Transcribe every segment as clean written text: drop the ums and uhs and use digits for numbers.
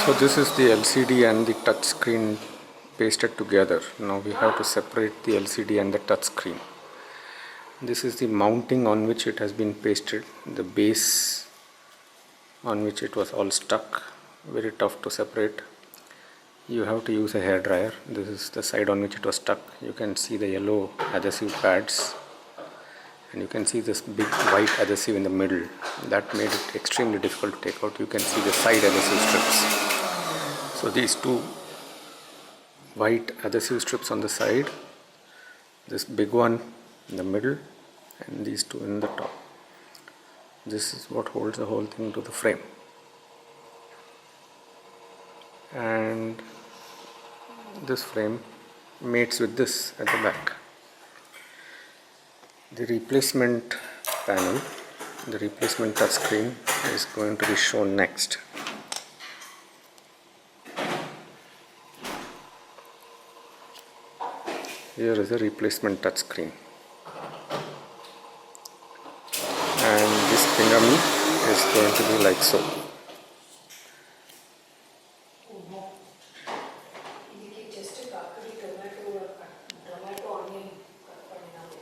So this is the LCD and the touch screen pasted together. Now we have to separate the LCD and the touch screen. This is the mounting on which it has been pasted, the base on which it was all stuck, very tough to separate. You have to use a hair dryer. This is the side on which it was stuck. You can see the yellow adhesive pads and you can see this big white adhesive in the middle. That made it extremely difficult to take out. You can see the side adhesive strips. So these two white adhesive strips on the side, this big one in the middle and these two in the top. This is what holds the whole thing to the frame. And this frame mates with this at the back. The replacement panel, the replacement touchscreen is going to be shown next. Here is a replacement touchscreen, and this pingami is going to be like so.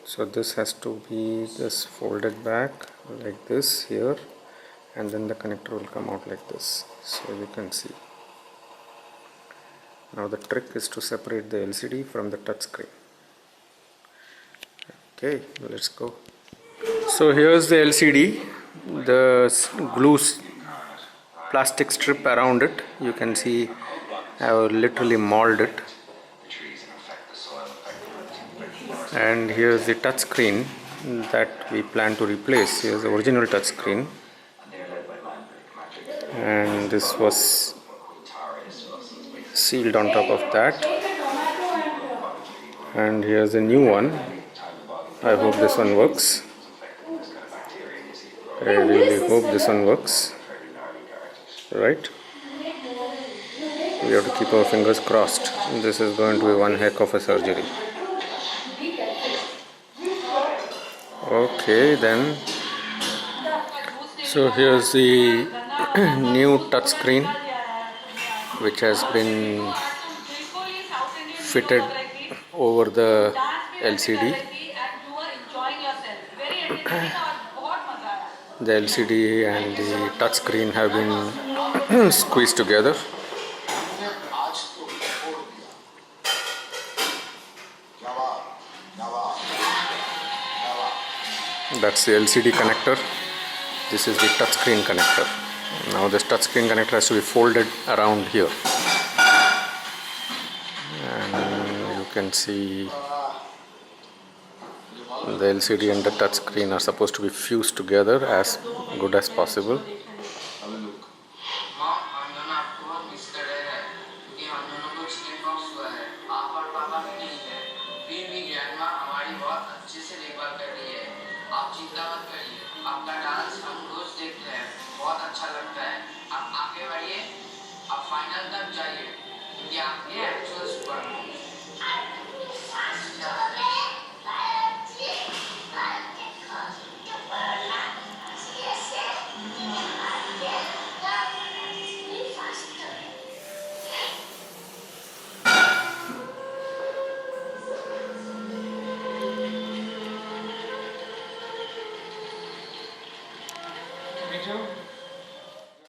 So this has to be just folded back like this here, and then the connector will come out like this, so you can see. Now the trick is to separate the LCD from the touchscreen. Okay, let's go. So here's the LCD, the glue plastic strip around it. You can see I have literally mauled it. And here's the touch screen that we plan to replace. Here's the original touch screen, and this was sealed on top of that. And here's a new one. I hope this one works. I really hope this one works. Right? We have to keep our fingers crossed. This is going to be one heck of a surgery. Okay then. So here's the new touchscreen which has been fitted over the LCD. The LCD and the touchscreen have been squeezed together. That's the LCD connector. This is the touchscreen connector. Now this touchscreen connector has to be folded around here. And you can see the LCD and the touchscreen are supposed to be fused together as good as possible. आप चिंता मत करिए, आपका dance हम रोज देखते हैं, बहुत अच्छा लगता है। आप आगे बढ़िए, आप फाइनल तक जाइए, क्योंकि आपके एक्चुअल सुपर